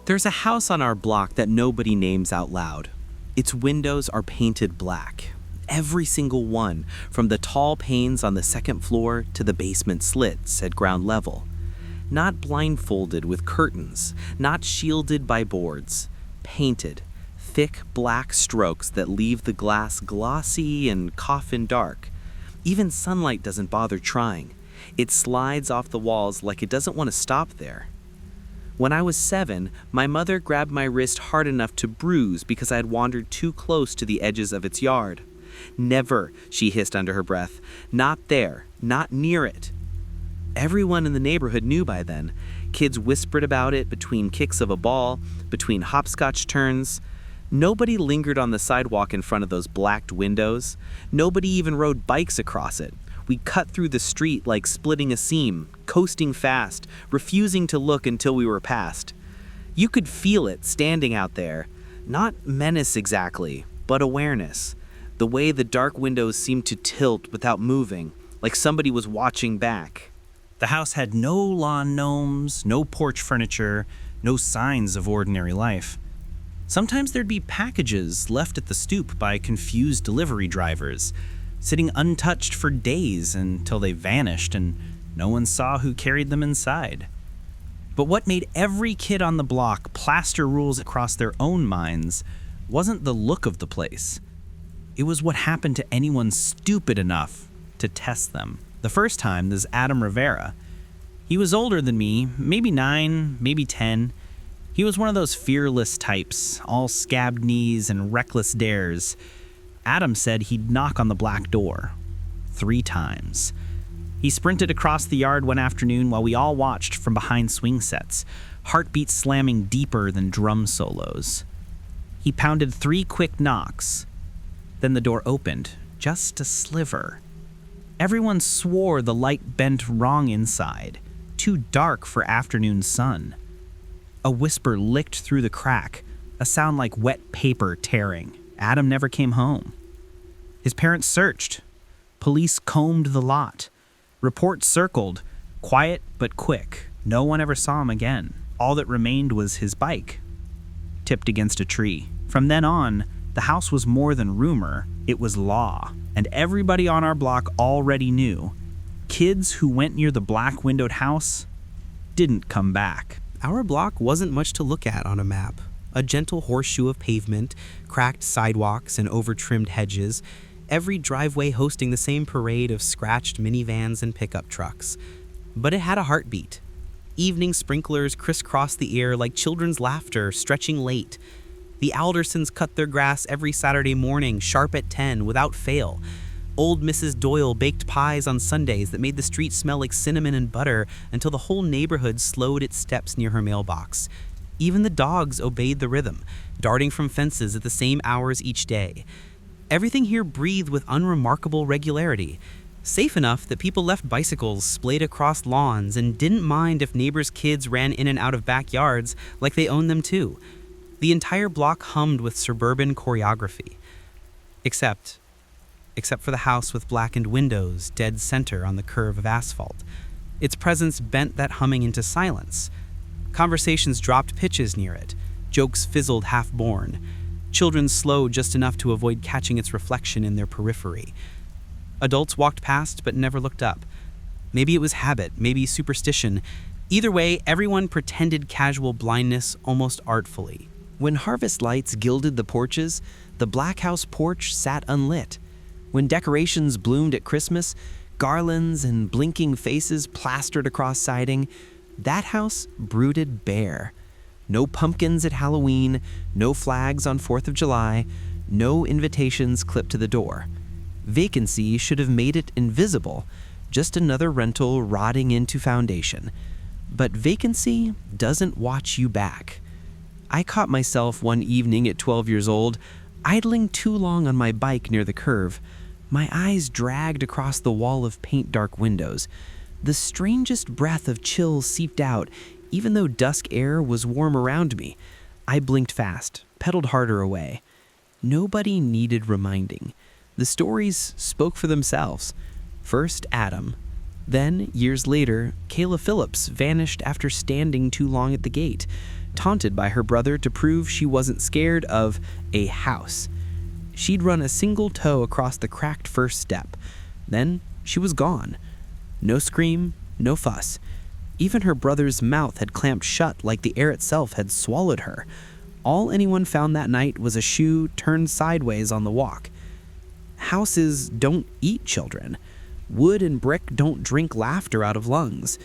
There's a house on our block that nobody names out loud. Its windows are painted black. Every single one, from the tall panes on the second floor to the basement slits at ground level. Not blindfolded with curtains, not shielded by boards. Painted, thick black strokes that leave the glass glossy and coffin dark. Even sunlight doesn't bother trying. It slides off the walls like it doesn't want to stop there. When I was 7, my mother grabbed my wrist hard enough to bruise because I had wandered too close to the edges of its yard. "Never," she hissed under her breath. "Not there, not near it." Everyone in the neighborhood knew by then. Kids whispered about it between kicks of a ball, between hopscotch turns. Nobody lingered on the sidewalk in front of those blacked windows. Nobody even rode bikes across it. We cut through the street like splitting a seam, coasting fast, refusing to look until we were past. You could feel it standing out there. Not menace exactly, but awareness. The way the dark windows seemed to tilt without moving, like somebody was watching back. The house had no lawn gnomes, no porch furniture, no signs of ordinary life. Sometimes there'd be packages left at the stoop by confused delivery drivers, sitting untouched for days until they vanished and no one saw who carried them inside. But what made every kid on the block plaster rules across their own minds wasn't the look of the place. It was what happened to anyone stupid enough to test them. The first time, there's Adam Rivera. He was older than me, maybe 9, maybe 10. He was one of those fearless types, all scabbed knees and reckless dares. Adam said he'd knock on the black door 3 times. He sprinted across the yard one afternoon while we all watched from behind swing sets, heartbeats slamming deeper than drum solos. He pounded 3 quick knocks. Then the door opened, just a sliver. Everyone swore the light bent wrong inside, too dark for afternoon sun. A whisper licked through the crack, a sound like wet paper tearing. Adam never came home. His parents searched. Police combed the lot. Reports circled, quiet but quick. No one ever saw him again. All that remained was his bike, tipped against a tree. From then on, the house was more than rumor, it was law. And everybody on our block already knew. Kids who went near the black-windowed house didn't come back. Our block wasn't much to look at on a map. A gentle horseshoe of pavement, cracked sidewalks and over-trimmed hedges, every driveway hosting the same parade of scratched minivans and pickup trucks. But it had a heartbeat. Evening sprinklers crisscrossed the air like children's laughter stretching late. The Aldersons cut their grass every Saturday morning, sharp at 10, without fail. Old Mrs. Doyle baked pies on Sundays that made the street smell like cinnamon and butter until the whole neighborhood slowed its steps near her mailbox. Even the dogs obeyed the rhythm, darting from fences at the same hours each day. Everything here breathed with unremarkable regularity, safe enough that people left bicycles splayed across lawns and didn't mind if neighbors' kids ran in and out of backyards like they owned them too. The entire block hummed with suburban choreography. Except for the house with blackened windows dead center on the curve of asphalt. Its presence bent that humming into silence. Conversations dropped pitches near it. Jokes fizzled half-born. Children slowed just enough to avoid catching its reflection in their periphery. Adults walked past but never looked up. Maybe it was habit, maybe superstition. Either way, everyone pretended casual blindness almost artfully. When harvest lights gilded the porches, the Black House porch sat unlit. When decorations bloomed at Christmas, garlands and blinking faces plastered across siding, that house brooded bare. No pumpkins at Halloween, no flags on 4th of July, no invitations clipped to the door. Vacancy should have made it invisible, just another rental rotting into foundation. But vacancy doesn't watch you back. I caught myself one evening at 12 years old, idling too long on my bike near the curve. My eyes dragged across the wall of paint-dark windows. The strangest breath of chill seeped out, even though dusk air was warm around me. I blinked fast, pedaled harder away. Nobody needed reminding. The stories spoke for themselves. First, Adam. Then, years later, Kayla Phillips vanished after standing too long at the gate. taunted by her brother to prove she wasn't scared of a house. She'd run a single toe across the cracked first step. Then she was gone. No scream, no fuss. Even her brother's mouth had clamped shut like the air itself had swallowed her. All anyone found that night was a shoe turned sideways on the walk. Houses don't eat children. Wood and brick don't drink laughter out of lungs.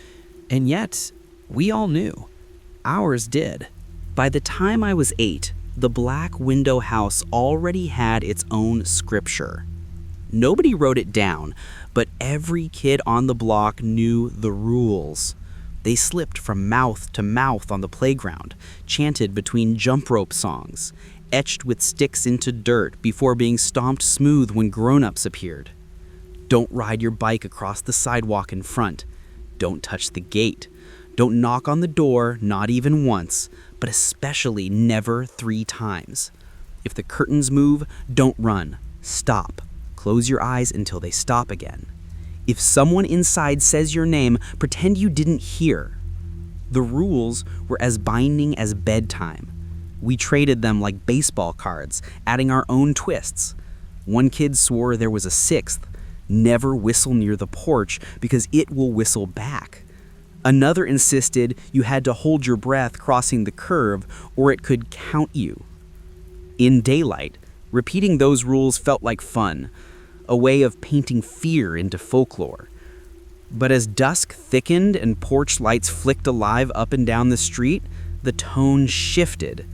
And yet, we all knew. Ours did. By the time I was 8, the Black Window House already had its own scripture. Nobody wrote it down, but every kid on the block knew the rules. They slipped from mouth to mouth on the playground, chanted between jump rope songs, etched with sticks into dirt before being stomped smooth when grown-ups appeared. Don't ride your bike across the sidewalk in front. Don't touch the gate. Don't knock on the door, not even once, but especially never 3 times. If the curtains move, don't run. Stop. Close your eyes until they stop again. If someone inside says your name, pretend you didn't hear. The rules were as binding as bedtime. We traded them like baseball cards, adding our own twists. One kid swore there was a 6th. Never whistle near the porch because it will whistle back. Another insisted you had to hold your breath crossing the curb or it could count you. In daylight, repeating those rules felt like fun, a way of painting fear into folklore. But as dusk thickened and porch lights flicked alive up and down the street, the tone shifted.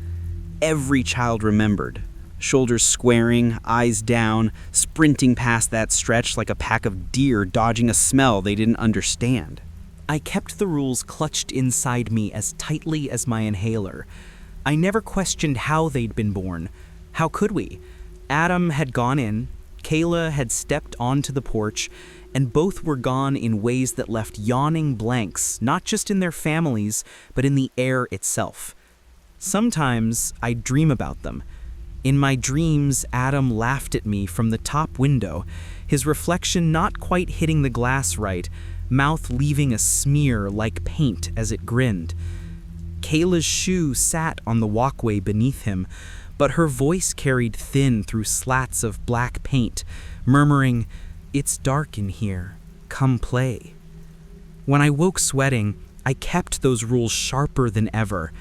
Every child remembered, shoulders squaring, eyes down, sprinting past that stretch like a pack of deer dodging a smell they didn't understand. I kept the rules clutched inside me as tightly as my inhaler. I never questioned how they'd been born. How could we? Adam had gone in, Kayla had stepped onto the porch, and both were gone in ways that left yawning blanks, not just in their families, but in the air itself. Sometimes I dream about them. In my dreams, Adam laughed at me from the top window, his reflection not quite hitting the glass right, mouth leaving a smear like paint as it grinned. Kayla's shoe sat on the walkway beneath him, but her voice carried thin through slats of black paint, murmuring, "It's dark in here. Come play." When I woke sweating, I kept those rules sharper than ever.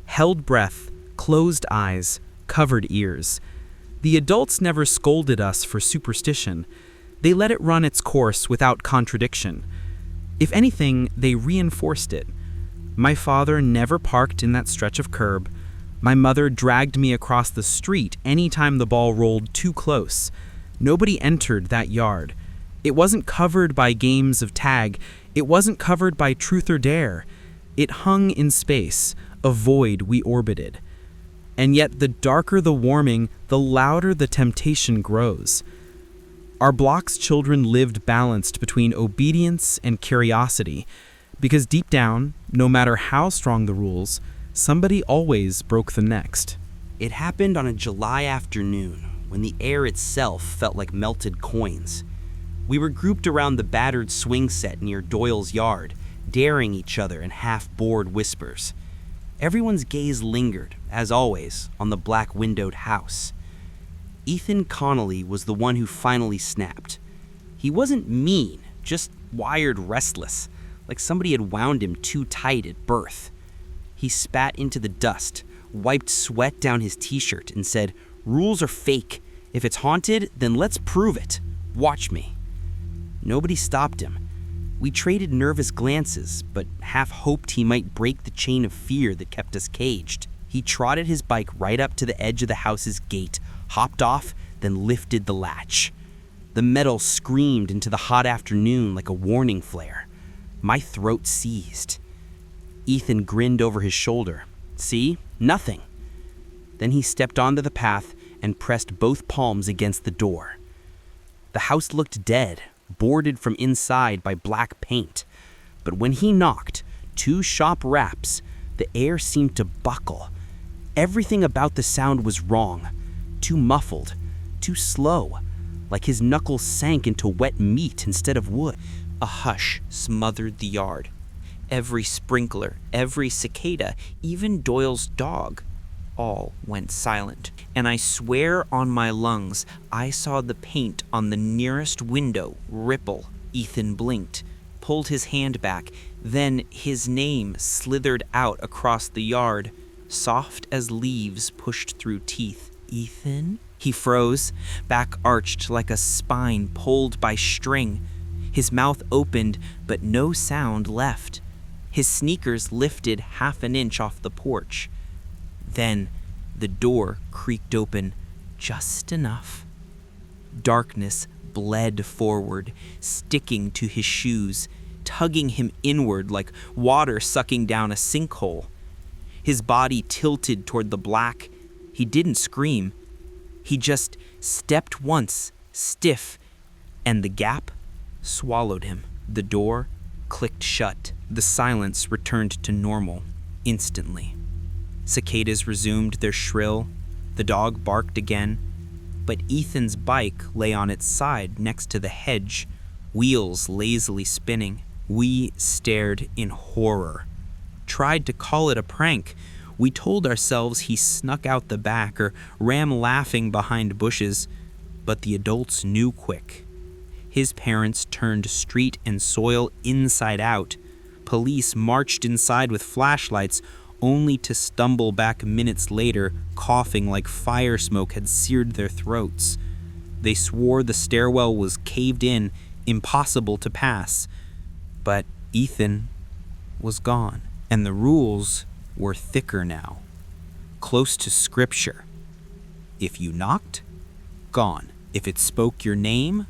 Held breath, closed eyes, covered ears. The adults never scolded us for superstition. They let it run its course without contradiction. If anything, they reinforced it. My father never parked in that stretch of curb. My mother dragged me across the street anytime the ball rolled too close. Nobody entered that yard. It wasn't covered by games of tag. It wasn't covered by truth or dare. It hung in space, a void we orbited. And yet the darker the warming, the louder the temptation grows. Our block's children lived balanced between obedience and curiosity, because deep down, no matter how strong the rules, somebody always broke the next. It happened on a July afternoon, when the air itself felt like melted coins. We were grouped around the battered swing set near Doyle's yard, daring each other in half-bored whispers. Everyone's gaze lingered, as always, on the black-windowed house. Ethan Connolly was the one who finally snapped. He wasn't mean, just wired restless, like somebody had wound him too tight at birth. He spat into the dust, wiped sweat down his t-shirt, and said, "Rules are fake. If it's haunted, then let's prove it. Watch me." Nobody stopped him. We traded nervous glances, but half hoped he might break the chain of fear that kept us caged. He trotted his bike right up to the edge of the house's gate, hopped off, then lifted the latch. The metal screamed into the hot afternoon like a warning flare. My throat seized. Ethan grinned over his shoulder. "See? Nothing." Then he stepped onto the path and pressed both palms against the door. The house looked dead, boarded from inside by black paint. But when he knocked, 2 sharp raps, the air seemed to buckle. Everything about the sound was wrong. Too muffled, too slow, like his knuckles sank into wet meat instead of wood. A hush smothered the yard. every sprinkler, every cicada, even Doyle's dog, all went silent. And I swear on my lungs, I saw the paint on the nearest window ripple. Ethan blinked, pulled his hand back, then his name slithered out across the yard, soft as leaves pushed through teeth. Ethan? He froze, back arched like a spine pulled by string. His mouth opened, but no sound left. His sneakers lifted half an inch off the porch. Then the door creaked open, just enough. Darkness bled forward, sticking to his shoes, tugging him inward like water sucking down a sinkhole. His body tilted toward the black. He didn't scream. He just stepped once, stiff, and the gap swallowed him. The door clicked shut. The silence returned to normal instantly. Cicadas resumed their shrill. The dog barked again, but Ethan's bike lay on its side next to the hedge, wheels lazily spinning. We stared in horror, tried to call it a prank. We told ourselves he snuck out the back or ran laughing behind bushes, but the adults knew quick. His parents turned street and soil inside out. Police marched inside with flashlights, only to stumble back minutes later, coughing like fire smoke had seared their throats. They swore the stairwell was caved in, impossible to pass. But Ethan was gone, and the rules were thicker now, close to scripture. If you knocked, gone. If it spoke your name,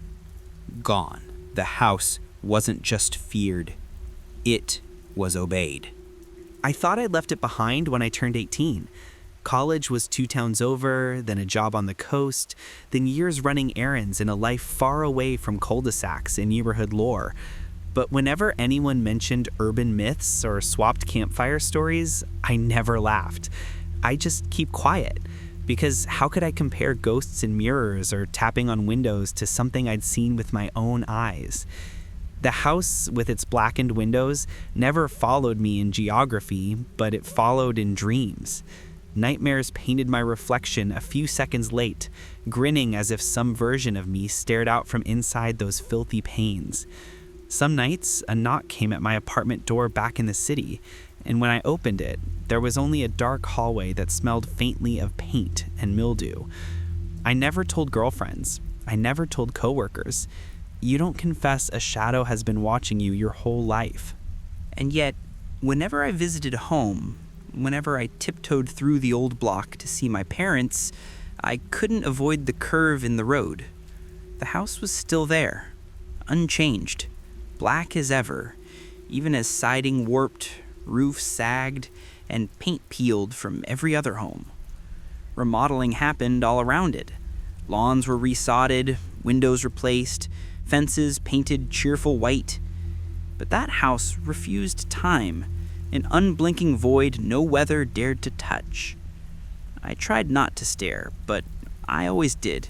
gone. The house wasn't just feared, it was obeyed. I thought I'd left it behind when I turned 18. College was 2 towns over, then a job on the coast, then years running errands and a life far away from cul-de-sacs and neighborhood lore. But whenever anyone mentioned urban myths or swapped campfire stories, I never laughed. I just keep quiet, because how could I compare ghosts in mirrors or tapping on windows to something I'd seen with my own eyes? The house, with its blackened windows, never followed me in geography, but it followed in dreams. Nightmares painted my reflection a few seconds late, grinning as if some version of me stared out from inside those filthy panes. Some nights, a knock came at my apartment door back in the city, and when I opened it, there was only a dark hallway that smelled faintly of paint and mildew. I never told girlfriends. I never told coworkers. You don't confess a shadow has been watching you your whole life. And yet, whenever I visited home, whenever I tiptoed through the old block to see my parents, I couldn't avoid the curve in the road. The house was still there, unchanged, black as ever, even as siding warped, roof sagged, and paint peeled from every other home. Remodeling happened all around it. Lawns were resodded, windows replaced, fences painted cheerful white. But that house refused time, an unblinking void no weather dared to touch. I tried not to stare, but I always did.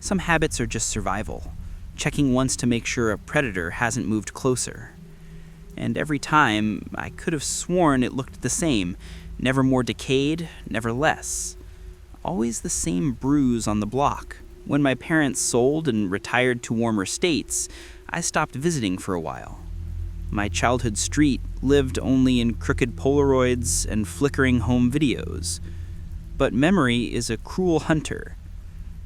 Some habits are just survival, checking once to make sure a predator hasn't moved closer. And every time, I could have sworn it looked the same, never more decayed, never less. Always the same bruise on the block. When my parents sold and retired to warmer states, I stopped visiting for a while. My childhood street lived only in crooked Polaroids and flickering home videos. But memory is a cruel hunter,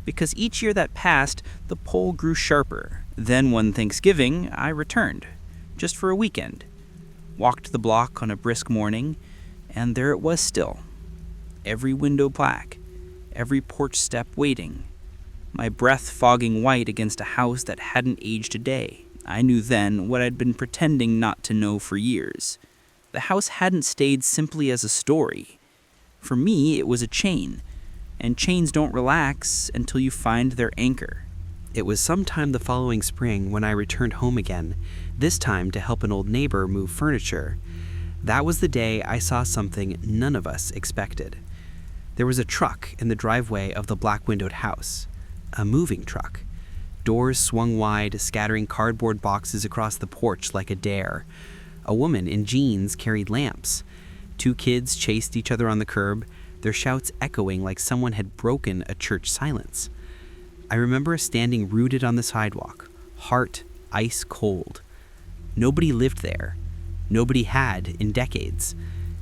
because each year that passed, the pole grew sharper. Then one Thanksgiving, I returned, just for a weekend. Walked the block on a brisk morning, and there it was still. Every window black, every porch step waiting. My breath fogging white against a house that hadn't aged a day. I knew then what I'd been pretending not to know for years. The house hadn't stayed simply as a story. For me, it was a chain, and chains don't relax until you find their anchor. It was sometime the following spring when I returned home again, this time to help an old neighbor move furniture. That was the day I saw something none of us expected. There was a truck in the driveway of the black-windowed house. A moving truck. Doors swung wide, scattering cardboard boxes across the porch like a dare. A woman in jeans carried lamps. 2 kids chased each other on the curb, their shouts echoing like someone had broken a church silence. I remember standing rooted on the sidewalk, heart ice cold. Nobody lived there. Nobody had in decades.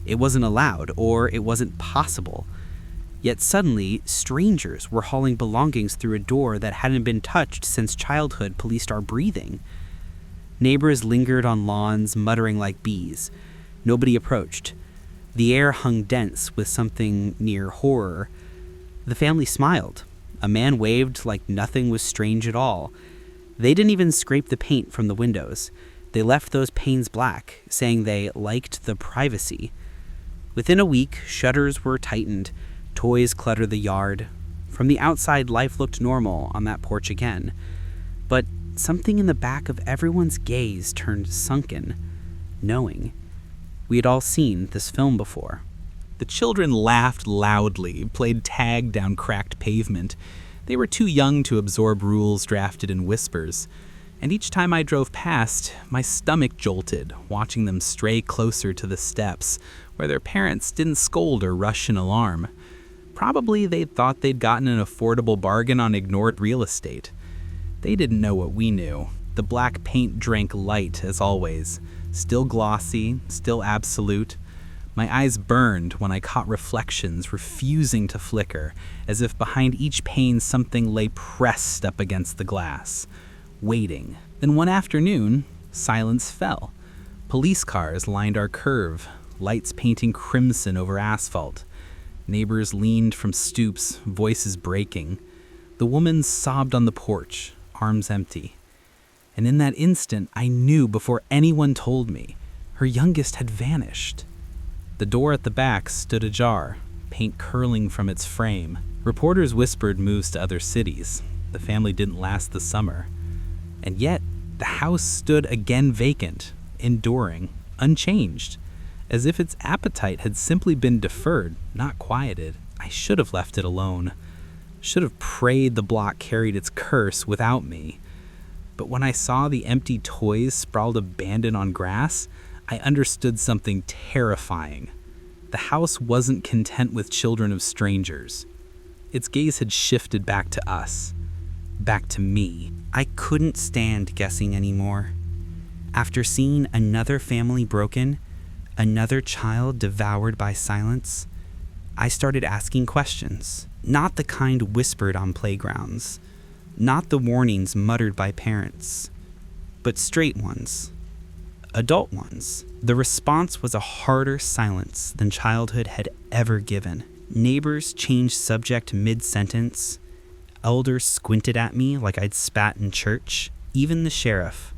It wasn't allowed, or it wasn't possible. Yet suddenly, strangers were hauling belongings through a door that hadn't been touched since childhood policed our breathing. Neighbors lingered on lawns, muttering like bees. Nobody approached. The air hung dense with something near horror. The family smiled. A man waved like nothing was strange at all. They didn't even scrape the paint from the windows. They left those panes black, saying they liked the privacy. Within a week, shutters were tightened. Toys cluttered the yard. From the outside, life looked normal on that porch again. But something in the back of everyone's gaze turned sunken, knowing. We had all seen this film before. The children laughed loudly, played tag down cracked pavement. They were too young to absorb rules drafted in whispers. And each time I drove past, my stomach jolted, watching them stray closer to the steps, where their parents didn't scold or rush in alarm. Probably they thought they'd gotten an affordable bargain on ignored real estate. They didn't know what we knew. The black paint drank light, as always. Still glossy, still absolute. My eyes burned when I caught reflections refusing to flicker, as if behind each pane something lay pressed up against the glass, waiting. Then one afternoon, silence fell. Police cars lined our curve, lights painting crimson over asphalt. Neighbors leaned from stoops, voices breaking. The woman sobbed on the porch, arms empty. And in that instant, I knew before anyone told me, her youngest had vanished. The door at the back stood ajar, paint curling from its frame. Reporters whispered moves to other cities. The family didn't last the summer. And yet, the house stood again vacant, enduring, unchanged, as if its appetite had simply been deferred, not quieted. I should have left it alone. Should have prayed the block carried its curse without me. But when I saw the empty toys sprawled abandoned on grass, I understood something terrifying. The house wasn't content with children of strangers. Its gaze had shifted back to us. Back to me. I couldn't stand guessing anymore. After seeing another family broken, another child devoured by silence, I started asking questions. Not the kind whispered on playgrounds. Not the warnings muttered by parents. But straight ones. Adult ones. The response was a harder silence than childhood had ever given. Neighbors changed subject mid-sentence. Elders squinted at me like I'd spat in church. Even the sheriff,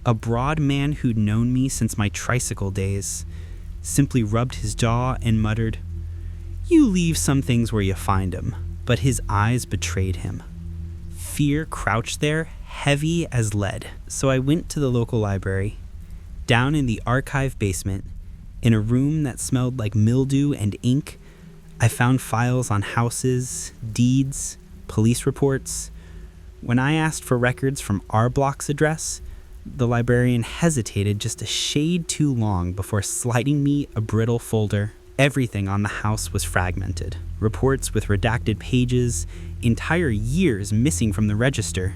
a broad man who'd known me since my tricycle days, simply rubbed his jaw and muttered, "You leave some things where you find 'em." But his eyes betrayed him. Fear crouched there, heavy as lead. So I went to the local library. Down in the archive basement, in a room that smelled like mildew and ink, I found files on houses, deeds, police reports. When I asked for records from our block's address, the librarian hesitated just a shade too long before sliding me a brittle folder. Everything on the house was fragmented. Reports with redacted pages, entire years missing from the register.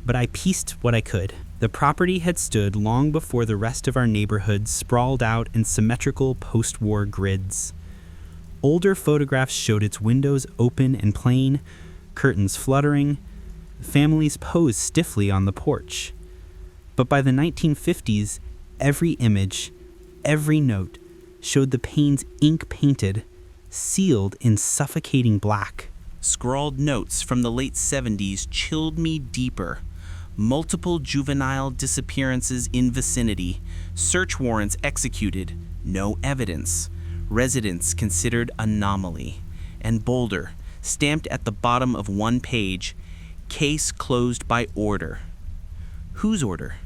But I pieced what I could. The property had stood long before the rest of our neighborhood sprawled out in symmetrical post-war grids. Older photographs showed its windows open and plain, curtains fluttering, families posed stiffly on the porch. But by the 1950s, every image, every note, showed the panes ink-painted, sealed in suffocating black. Scrawled notes from the late 70s chilled me deeper. Multiple juvenile disappearances in vicinity, search warrants executed, no evidence, residents considered anomaly, and bolder, stamped at the bottom of one page, case closed by order. Whose order?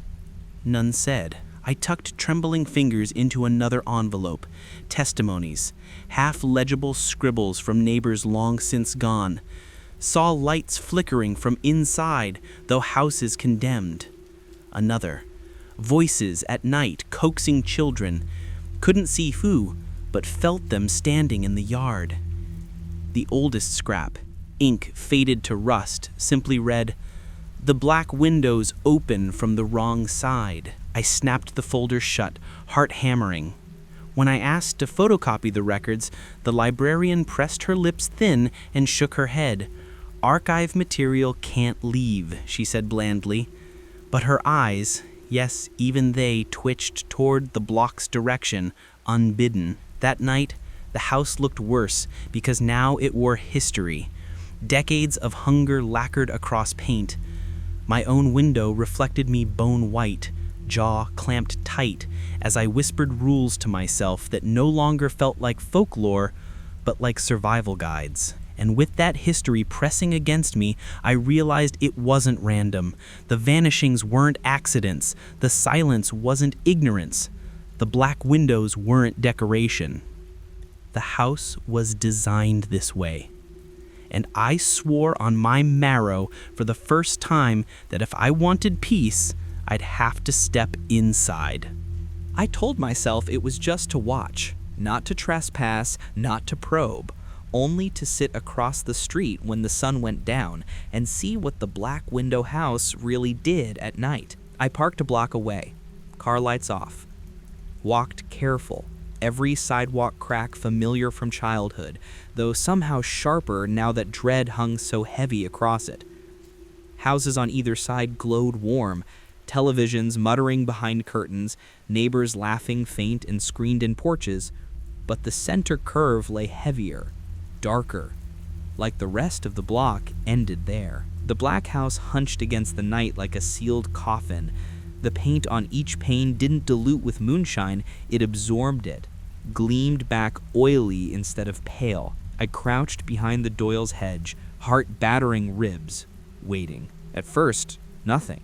None said. I tucked trembling fingers into another envelope. Testimonies, half-legible scribbles from neighbors long since gone. Saw lights flickering from inside, though houses condemned. Another. voices at night coaxing children. Couldn't see who, but felt them standing in the yard. The oldest scrap, ink faded to rust, simply read, "The black windows open from the wrong side." I snapped the folder shut, heart hammering. When I asked to photocopy the records, the librarian pressed her lips thin and shook her head. "Archive material can't leave," she said blandly. But her eyes, yes, even they twitched toward the block's direction, unbidden. That night, the house looked worse because now it wore history. Decades of hunger lacquered across paint. My own window reflected me bone white, jaw clamped tight, as I whispered rules to myself that no longer felt like folklore, but like survival guides. And with that history pressing against me, I realized it wasn't random. The vanishings weren't accidents. The silence wasn't ignorance. The black windows weren't decoration. The house was designed this way. And I swore on my marrow for the first time that if I wanted peace, I'd have to step inside. I told myself it was just to watch, not to trespass, not to probe, only to sit across the street when the sun went down and see what the black window house really did at night. I parked a block away, car lights off, walked careful, every sidewalk crack familiar from childhood, though somehow sharper now that dread hung so heavy across it. Houses on either side glowed warm, televisions muttering behind curtains, neighbors laughing faint and screened in porches, but the center curve lay heavier, darker, like the rest of the block ended there. The black house hunched against the night like a sealed coffin. The paint on each pane didn't dilute with moonshine, it absorbed it, gleamed back oily instead of pale. I crouched behind the Doyle's hedge, heart battering ribs, waiting. At first, nothing.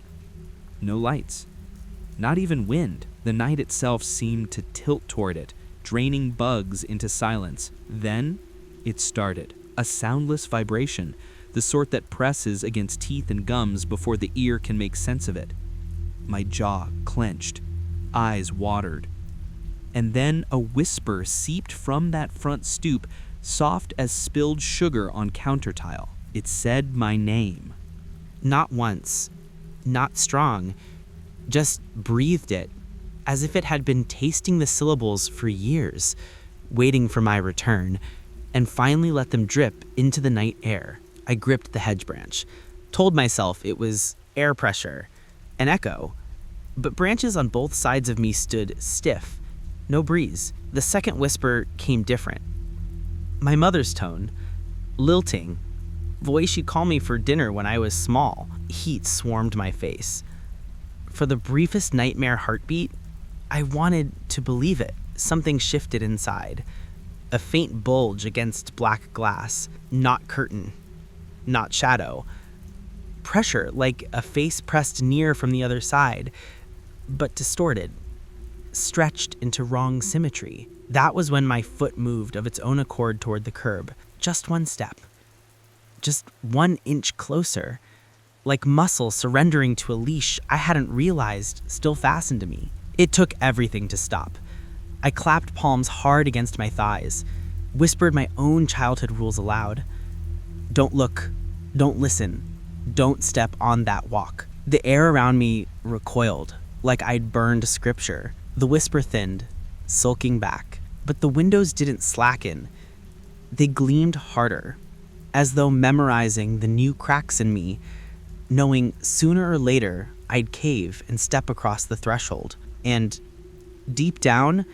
No lights. Not even wind. The night itself seemed to tilt toward it, draining bugs into silence. Then, it started. A soundless vibration, the sort that presses against teeth and gums before the ear can make sense of it. My jaw clenched, eyes watered. And then a whisper seeped from that front stoop, soft as spilled sugar on counter tile. It said my name. Not once, not strong, just breathed it, as if it had been tasting the syllables for years, waiting for my return, and finally let them drip into the night air. I gripped the hedge branch, told myself it was air pressure, an echo, but branches on both sides of me stood stiff, no breeze. The second whisper came different. My mother's tone, lilting, voice she'd call me for dinner when I was small. Heat swarmed my face. For the briefest nightmare heartbeat, I wanted to believe it. Something shifted inside. A faint bulge against black glass, not curtain, not shadow. Pressure, like a face pressed near from the other side, but distorted, stretched into wrong symmetry. That was when my foot moved of its own accord toward the curb. Just one step. Just 1 inch closer. Like muscle surrendering to a leash I hadn't realized still fastened to me. It took everything to stop. I clapped palms hard against my thighs, whispered my own childhood rules aloud. Don't look, don't listen, don't step on that walk. The air around me recoiled, like I'd burned scripture. The whisper thinned, sulking back. But the windows didn't slacken. They gleamed harder, as though memorizing the new cracks in me, knowing sooner or later I'd cave and step across the threshold. And deep down,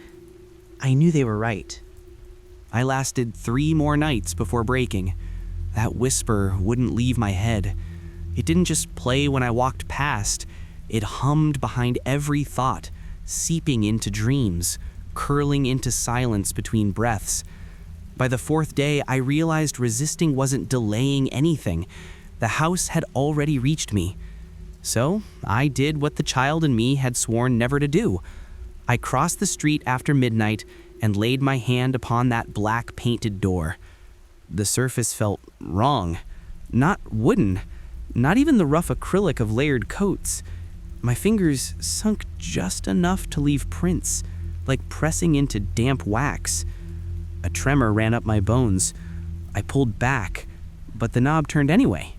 I knew they were right. I lasted 3 more nights before breaking. That whisper wouldn't leave my head. It didn't just play when I walked past. It hummed behind every thought, seeping into dreams, curling into silence between breaths. By the 4th day, I realized resisting wasn't delaying anything. The house had already reached me. So I did what the child in me had sworn never to do. I crossed the street after midnight and laid my hand upon that black painted door. The surface felt wrong. Not wooden. Not even the rough acrylic of layered coats. My fingers sunk just enough to leave prints, like pressing into damp wax. A tremor ran up my bones. I pulled back, but the knob turned anyway.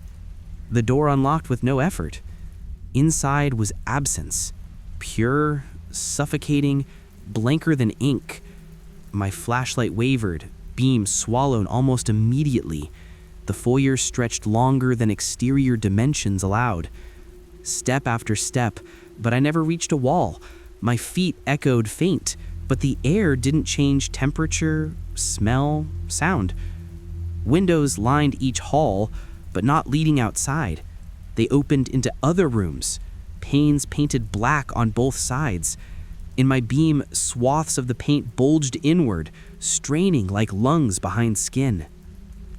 The door unlocked with no effort. Inside was absence, pure, suffocating, blanker than ink. My flashlight wavered, beam swallowed almost immediately. The foyer stretched longer than exterior dimensions allowed. Step after step, but I never reached a wall. My feet echoed faint, but the air didn't change temperature, smell, sound. Windows lined each hall, but not leading outside. They opened into other rooms, panes painted black on both sides. In my beam, swaths of the paint bulged inward, straining like lungs behind skin.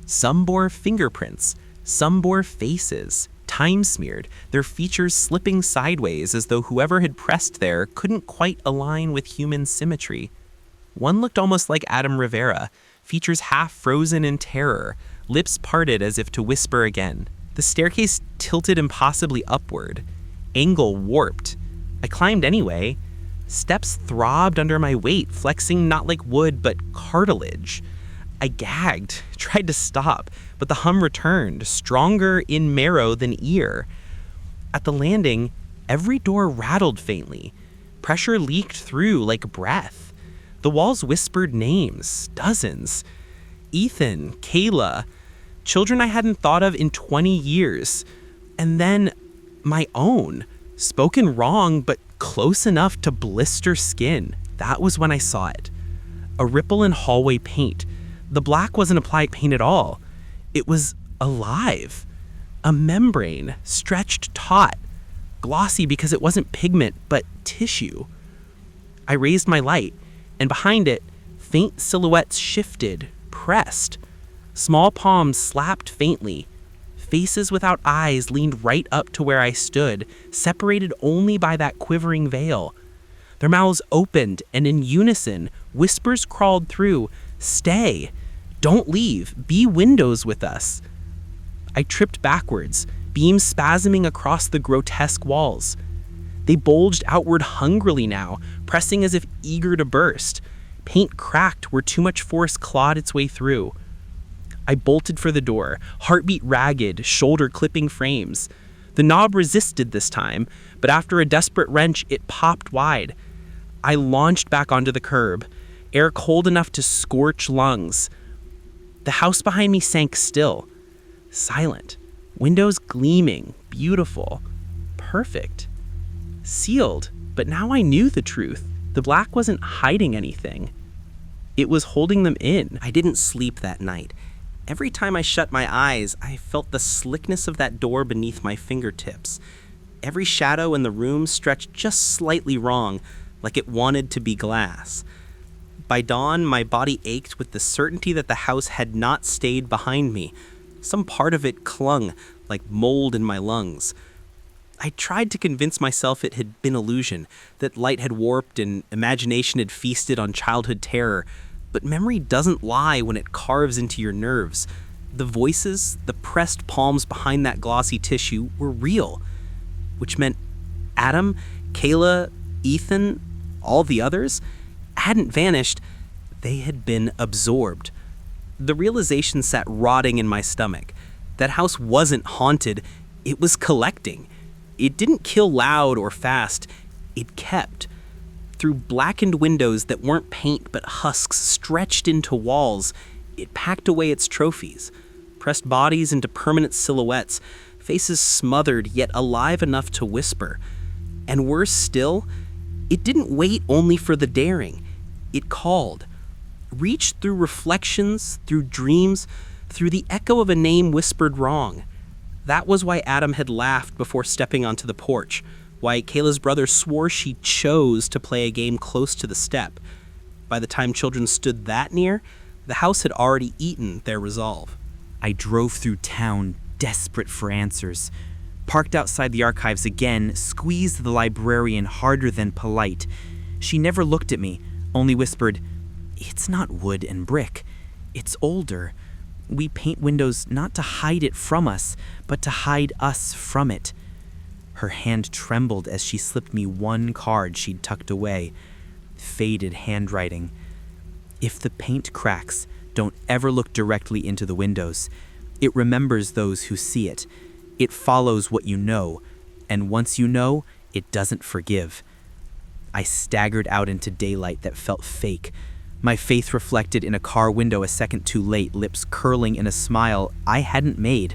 Some bore fingerprints, some bore faces, time-smeared, their features slipping sideways as though whoever had pressed there couldn't quite align with human symmetry. One looked almost like Adam Rivera, features half frozen in terror, lips parted as if to whisper again. The staircase tilted impossibly upward, angle warped. I climbed anyway. Steps throbbed under my weight, flexing not like wood but cartilage. I gagged, tried to stop, but the hum returned, stronger in marrow than ear. At the landing, every door rattled faintly. Pressure leaked through like breath. The walls whispered names, dozens. Ethan, Kayla, children I hadn't thought of in 20 years. And then my own, spoken wrong but close enough to blister skin. That was when I saw it. A ripple in hallway paint. The black wasn't applied paint at all. It was alive. A membrane, stretched taut, glossy because it wasn't pigment, but tissue. I raised my light, and behind it, faint silhouettes shifted, pressed. Small palms slapped faintly. Faces without eyes leaned right up to where I stood, separated only by that quivering veil. Their mouths opened, and in unison, whispers crawled through, "Stay. Don't leave. Be windows with us." I tripped backwards, beams spasming across the grotesque walls. They bulged outward hungrily now, pressing as if eager to burst. Paint cracked where too much force clawed its way through. I bolted for the door, heartbeat ragged, shoulder clipping frames. The knob resisted this time, but after a desperate wrench, it popped wide. I launched back onto the curb, air cold enough to scorch lungs. The house behind me sank still, silent, windows gleaming, beautiful, perfect. Sealed, but now I knew the truth. The black wasn't hiding anything. It was holding them in. I didn't sleep that night. Every time I shut my eyes, I felt the slickness of that door beneath my fingertips. Every shadow in the room stretched just slightly wrong, like it wanted to be glass. By dawn, my body ached with the certainty that the house had not stayed behind me. Some part of it clung, like mold in my lungs. I tried to convince myself it had been illusion, that light had warped and imagination had feasted on childhood terror. But memory doesn't lie when it carves into your nerves. The voices, the pressed palms behind that glossy tissue were real, which meant Adam, Kayla, Ethan, all the others hadn't vanished. They had been absorbed. The realization sat rotting in my stomach. That house wasn't haunted, it was collecting. It didn't kill loud or fast, it kept. Through blackened windows that weren't paint but husks stretched into walls, it packed away its trophies, pressed bodies into permanent silhouettes, faces smothered yet alive enough to whisper. And worse still, it didn't wait only for the daring. It called, reached through reflections, through dreams, through the echo of a name whispered wrong. That was why Adam had laughed before stepping onto the porch, why Kayla's brother swore she chose to play a game close to the step. By the time children stood that near, the house had already eaten their resolve. I drove through town, desperate for answers. Parked outside the archives again, squeezed the librarian harder than polite. She never looked at me, only whispered, "It's not wood and brick. It's older. We paint windows not to hide it from us, but to hide us from it." Her hand trembled as she slipped me one card she'd tucked away. Faded handwriting. If the paint cracks, don't ever look directly into the windows. It remembers those who see it. It follows what you know, and once you know, it doesn't forgive. I staggered out into daylight that felt fake. My faith reflected in a car window a second too late, lips curling in a smile I hadn't made.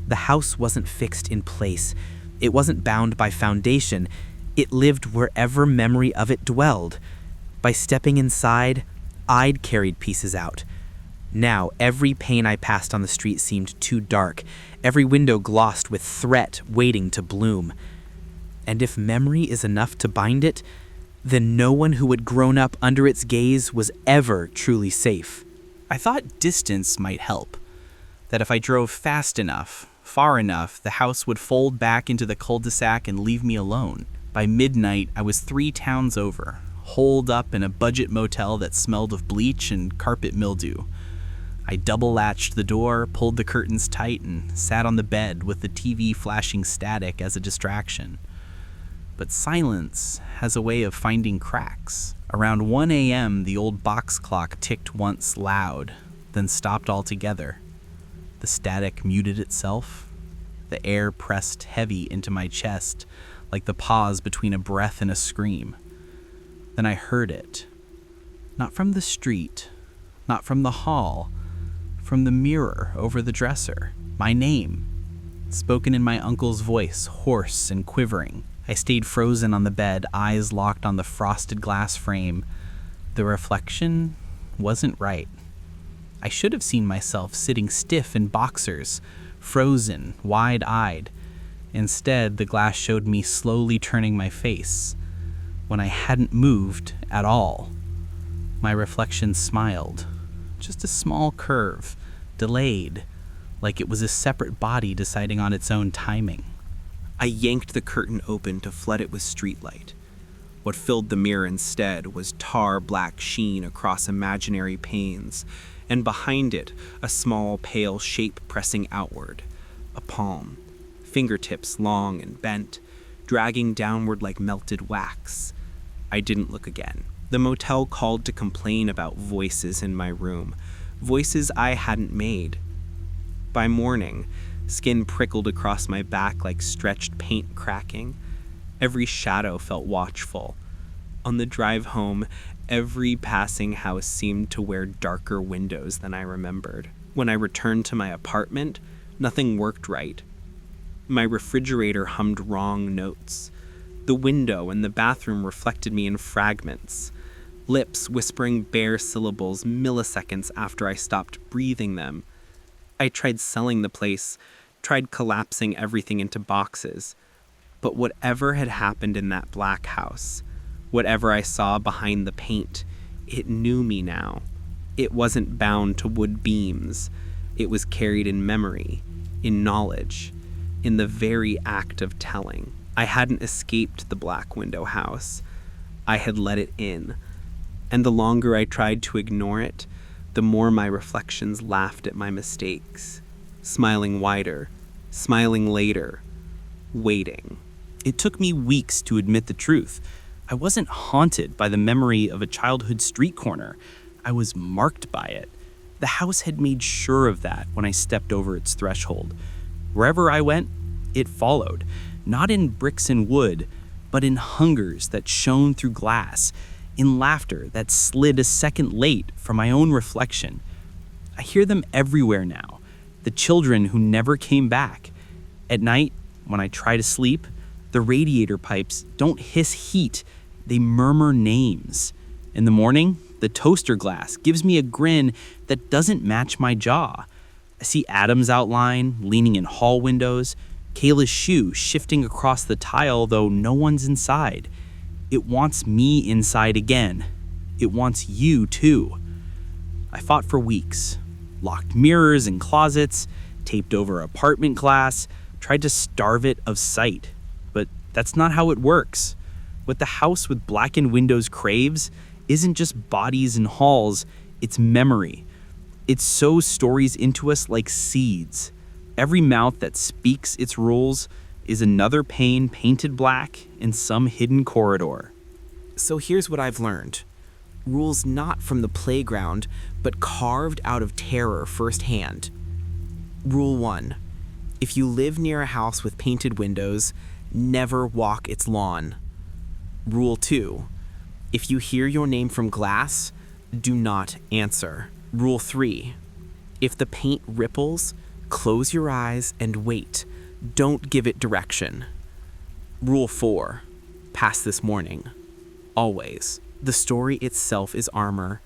The house wasn't fixed in place. It wasn't bound by foundation. It lived wherever memory of it dwelled. By stepping inside, I'd carried pieces out. Now, every pane I passed on the street seemed too dark, every window glossed with threat waiting to bloom. And if memory is enough to bind it, then no one who had grown up under its gaze was ever truly safe. I thought distance might help. That if I drove fast enough, far enough, the house would fold back into the cul-de-sac and leave me alone. By midnight, I was 3 towns over, holed up in a budget motel that smelled of bleach and carpet mildew. I double-latched the door, pulled the curtains tight, and sat on the bed with the TV flashing static as a distraction. But silence has a way of finding cracks. Around 1 a.m., the old box clock ticked once loud, then stopped altogether. The static muted itself. The air pressed heavy into my chest, like the pause between a breath and a scream. Then I heard it. Not from the street, not from the hall, from the mirror over the dresser. My name, spoken in my uncle's voice, hoarse and quivering. I stayed frozen on the bed, eyes locked on the frosted glass frame. The reflection wasn't right. I should have seen myself sitting stiff in boxers, frozen, wide-eyed. Instead, the glass showed me slowly turning my face, when I hadn't moved at all. My reflection smiled, just a small curve, delayed, like it was a separate body deciding on its own timing. I yanked the curtain open to flood it with streetlight. What filled the mirror instead was tar black sheen across imaginary panes, and behind it, a small pale shape pressing outward, a palm, fingertips long and bent, dragging downward like melted wax. I didn't look again. The motel called to complain about voices in my room, voices I hadn't made. By morning, skin prickled across my back like stretched paint cracking. Every shadow felt watchful. On the drive home, every passing house seemed to wear darker windows than I remembered. When I returned to my apartment, nothing worked right. My refrigerator hummed wrong notes. The window and the bathroom reflected me in fragments, lips whispering bare syllables milliseconds after I stopped breathing them. I tried selling the place, tried collapsing everything into boxes. But whatever had happened in that black house, whatever I saw behind the paint, it knew me now. It wasn't bound to wood beams. It was carried in memory, in knowledge, in the very act of telling. I hadn't escaped the black window house. I had let it in. And the longer I tried to ignore it, the more my reflections laughed at my mistakes, smiling wider, smiling later, waiting. It took me weeks to admit the truth. I wasn't haunted by the memory of a childhood street corner. I was marked by it. The house had made sure of that when I stepped over its threshold. Wherever I went, it followed, not in bricks and wood, but in hungers that shone through glass, in laughter that slid a second late from my own reflection. I hear them everywhere now, the children who never came back. At night, when I try to sleep, the radiator pipes don't hiss heat, they murmur names. In the morning, the toaster glass gives me a grin that doesn't match my jaw. I see Adam's outline leaning in hall windows, Kayla's shoe shifting across the tile though no one's inside. It wants me inside again. It wants you too. I fought for weeks, locked mirrors in closets, taped over apartment glass, tried to starve it of sight. But that's not how it works. What the house with blackened windows craves isn't just bodies and halls, it's memory. It sows stories into us like seeds. Every mouth that speaks its rules, is another pane painted black in some hidden corridor. So here's what I've learned. Rules not from the playground, but carved out of terror firsthand. Rule 1. If you live near a house with painted windows, never walk its lawn. Rule 2. If you hear your name from glass, do not answer. Rule 3. If the paint ripples, close your eyes and wait. Don't give it direction. Rule 4. Pass this morning. Always. The story itself is armor.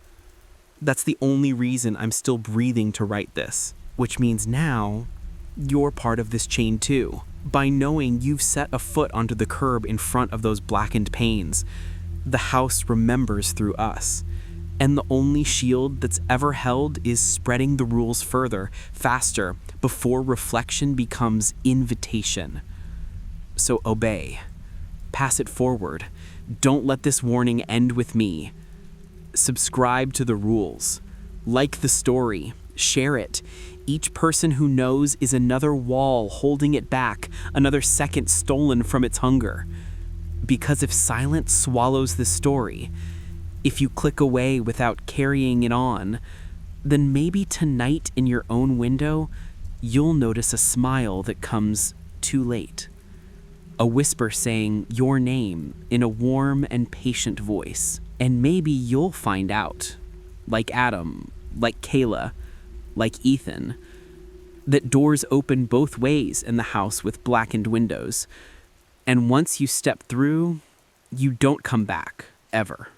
That's the only reason I'm still breathing to write this, which means now you're part of this chain too. By knowing you've set a foot onto the curb in front of those blackened panes, the house remembers through us. And the only shield that's ever held is spreading the rules further, faster, before reflection becomes invitation. So obey. Pass it forward. Don't let this warning end with me. Subscribe to the rules. Like the story. Share it. Each person who knows is another wall holding it back, another second stolen from its hunger. Because if silence swallows the story, if you click away without carrying it on, then maybe tonight in your own window, you'll notice a smile that comes too late. A whisper saying your name in a warm and patient voice. And maybe you'll find out, like Adam, like Kayla, like Ethan, that doors open both ways in the house with blackened windows. And once you step through, you don't come back, ever.